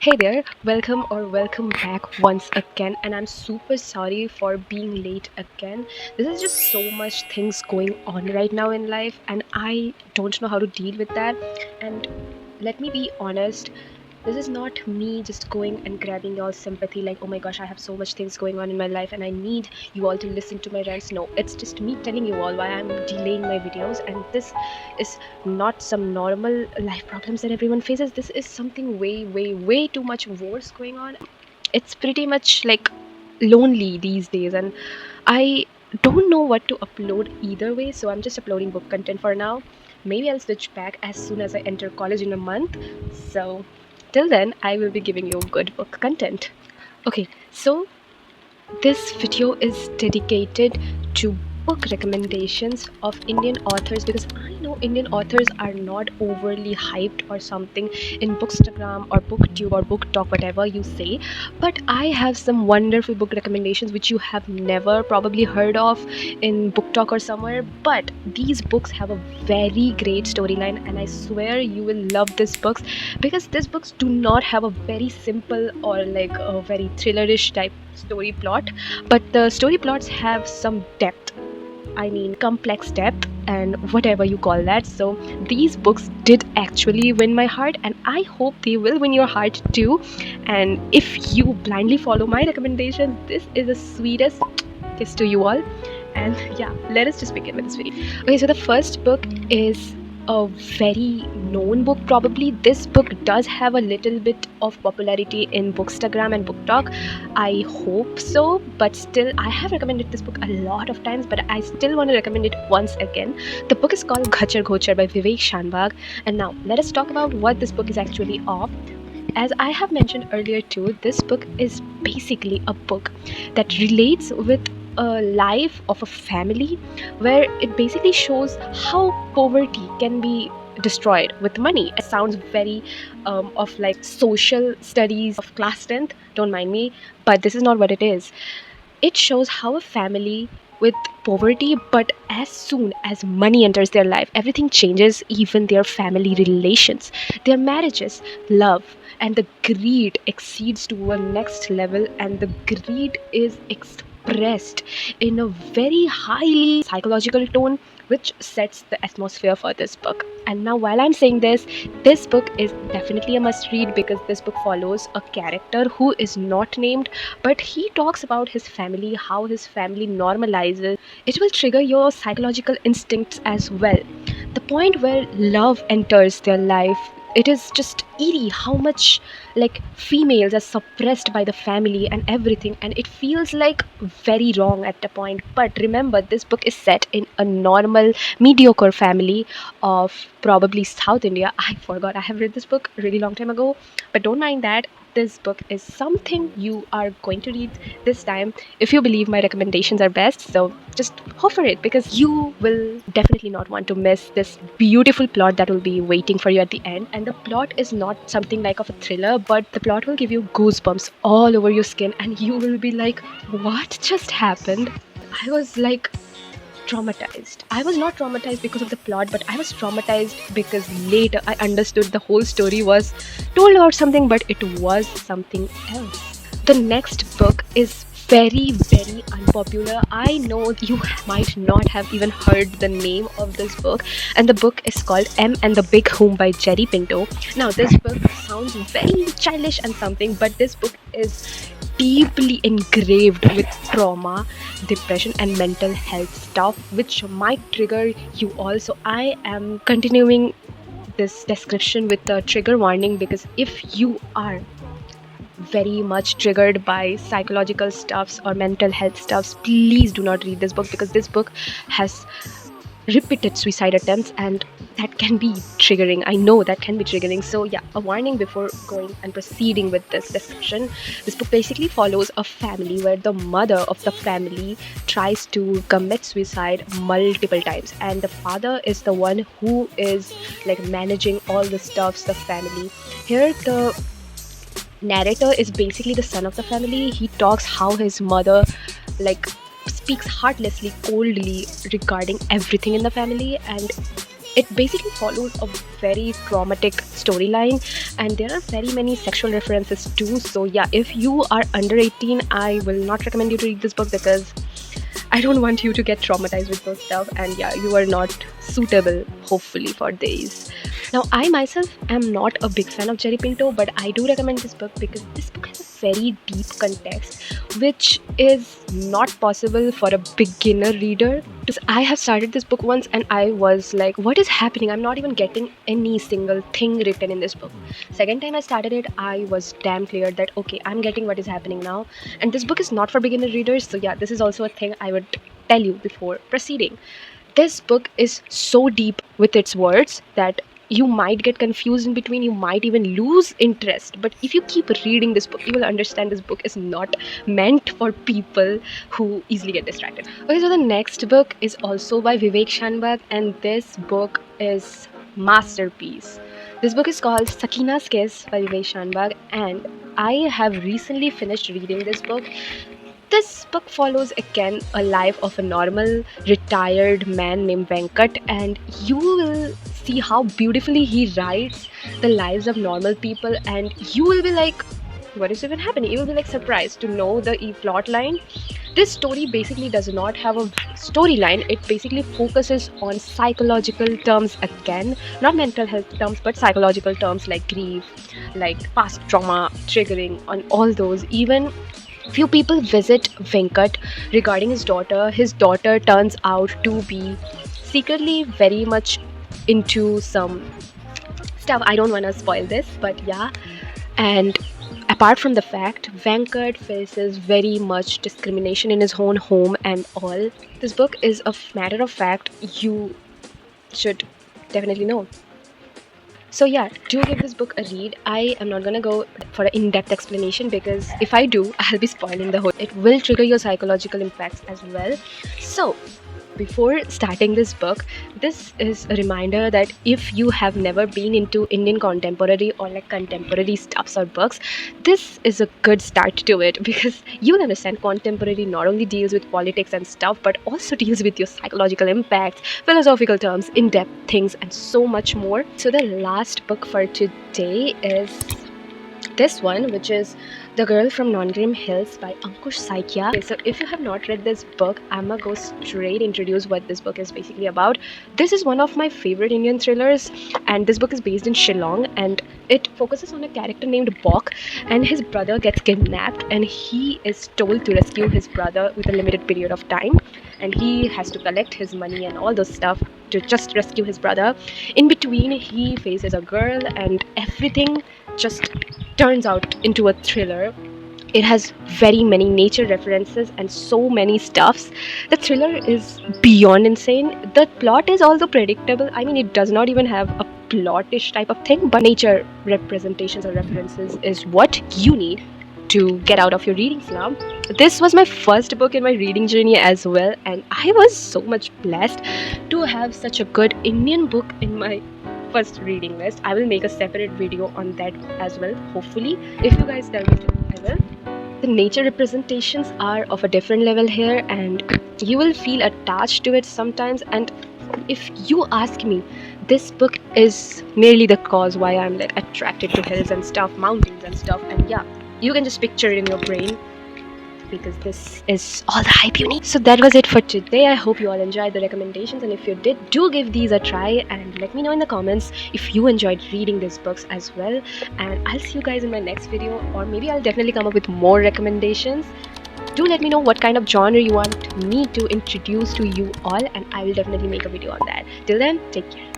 Hey there, welcome back once again, and I'm super sorry for being late again. This is just so much things going on right now in life, and I don't know how to deal with that. And let me be honest, this is not me just going and grabbing your sympathy like, oh my gosh, I have so much things going on in my life and I need you all to listen to my rants. No, it's just me telling you all why I'm delaying my videos, and this is not some normal life problems that everyone faces. This is something way too much worse going on. It's pretty much like lonely these days, and I don't know what to upload either way, so I'm just uploading book content for now. Maybe I'll switch back as soon as I enter college in a month. So till then, I will be giving you good book content. Okay, so this video is dedicated to book recommendations of Indian authors, because I know Indian authors are not overly hyped or something in Bookstagram or Booktube or BookTok, whatever you say. But I have some wonderful book recommendations which you have never probably heard of in BookTok or somewhere. But these books have a very great storyline, and I swear you will love these books, because these books do not have a very simple or like a very thrillerish type story plot, but the story plots have some depth. I mean, complex depth and whatever you call that. So these books did actually win my heart, and I hope they will win your heart too. And if you blindly follow my recommendations, this is the sweetest kiss to you all. And yeah, let us just begin with this video. Okay, so the first book is a very known book. Probably this book does have a little bit of popularity in Bookstagram and BookTok. I hope so, but still, I have recommended this book a lot of times, but I still want to recommend it once again. The book is called 𝙨𝙤𝙘𝙞𝙖𝙡 by Vivek Shanbhag. And now let us talk about what this book is actually of. As I have mentioned earlier too, this book is basically a book that relates with a life of a family, where it basically shows how poverty can be destroyed with money. It sounds very of like social studies of class 10th, don't mind me, but this is not what it is. It shows how a family with poverty, but as soon as money enters their life, everything changes, even their family relations, their marriages, love, and the greed exceeds to a next level, and the greed is expressed in a very highly psychological tone, which sets the atmosphere for this book. And now, while I'm saying this book is definitely a must read, because this book follows a character who is not named, but he talks about his family, how his family normalizes. It will trigger your psychological instincts as well. The point where love enters their life, it is just eerie how much like females are suppressed by the family and everything, and it feels like very wrong at the point. But remember, this book is set in a normal mediocre family of probably South India. I forgot, I have read this book a really long time ago, but don't mind that. This book is something you are going to read this time if you believe my recommendations are best. So just hope for it, because you will definitely not want to miss this beautiful plot that will be waiting for you at the end. And the plot is not something like of a thriller, but the plot will give you goosebumps all over your skin, and you will be like, what just happened? I was like traumatized. I was not traumatized because of the plot, but I was traumatized because later I understood the whole story was told about something, but it was something else. The next book is very unpopular. I know you might not have even heard the name of this book, and the book is called M and the Big Home by Jerry Pinto. Now, this book sounds very childish and something, but this book is deeply engraved with trauma, depression, and mental health stuff, which might trigger you all. So I am continuing this description with a trigger warning, because if you are very much triggered by psychological stuffs or mental health stuffs, please do not read this book, because this book has repeated suicide attempts, and that can be triggering. I know that can be triggering. So yeah, a warning before going and proceeding with this description. This book basically follows a family where the mother of the family tries to commit suicide multiple times, and the father is the one who is like managing all the stuffs, the family. Here the narrator is basically the son of the family. He talks how his mother like speaks heartlessly, coldly regarding everything in the family, and it basically follows a very traumatic storyline, and there are very many sexual references too. So yeah, if you are under 18, I will not recommend you to read this book because I don't want you to get traumatized with those stuff, and yeah, you are not suitable, hopefully, for these. Now, I myself am not a big fan of Jerry Pinto, but I do recommend this book because this book has a very deep context, which is not possible for a beginner reader. Because I have started this book once and I was like, what is happening? I'm not even getting any single thing written in this book. Second time I started it, I was damn clear that okay, I'm getting what is happening now. And this book is not for beginner readers, so yeah, this is also a thing I would tell you before proceeding. This book is so deep with its words that you might get confused in between, you might even lose interest. But if you keep reading this book, you will understand this book is not meant for people who easily get distracted. Okay, so the next book is also by Vivek Shanbag, and this book is masterpiece. This book is called Sakina's Kiss by Vivek Shanbag, and I have recently finished reading this book. This book follows again a life of a normal retired man named Venkat, and you will see how beautifully he writes the lives of normal people, and you will be like, what is even happening? You will be like surprised to know the plot line. This story basically does not have a storyline. It basically focuses on psychological terms again, not mental health terms, but psychological terms like grief, like past trauma triggering, on all those. Even few people visit Venkat regarding his daughter. His daughter turns out to be secretly very much into some stuff. I don't want to spoil this, but yeah. And apart from the fact, Venkat faces very much discrimination in his own home and all. This book is a matter of fact you should definitely know. So yeah, do give this book a read. I am not gonna go for an in-depth explanation because if I do, I'll be spoiling the whole. It will trigger your psychological impacts as well. So before starting this book, this is a reminder that if you have never been into Indian contemporary or like contemporary stuffs or books, this is a good start to it because you'll understand contemporary not only deals with politics and stuff but also deals with your psychological impacts, philosophical terms, in-depth things, and so much more. So the last book for today is this one, which is The Girl from Non-Grim Hills by Ankush Saikia. Okay, so if you have not read this book, I'm gonna go straight introduce what this book is basically about. This is one of my favorite Indian thrillers, and this book is based in Shillong, and it focuses on a character named Bok, and his brother gets kidnapped, and he is told to rescue his brother with a limited period of time, and he has to collect his money and all those stuff to just rescue his brother. In between, he faces a girl, and everything just turns out into a thriller. It has very many nature references and so many stuffs. The thriller is beyond insane. The plot is also predictable. I mean, it does not even have a plotish type of thing, but nature representations or references is what you need to get out of your reading slump. This was my first book in my reading journey as well, and I was so much blessed to have such a good Indian book in my first reading list. I will make a separate video on that as well, hopefully. If you guys tell me to, I will. The nature representations are of a different level here, and you will feel attached to it sometimes. And if you ask me, this book is merely the cause why I'm like attracted to hills and stuff, mountains and stuff. And yeah, you can just picture it in your brain because this is all the hype you need. So that was it for today. I hope you all enjoyed the recommendations, and if you did, do give these a try and let me know in the comments if you enjoyed reading these books as well. And I'll see you guys in my next video, or maybe I'll definitely come up with more recommendations. Do let me know what kind of genre you want me to introduce to you all, and I will definitely make a video on that. Till then, take care.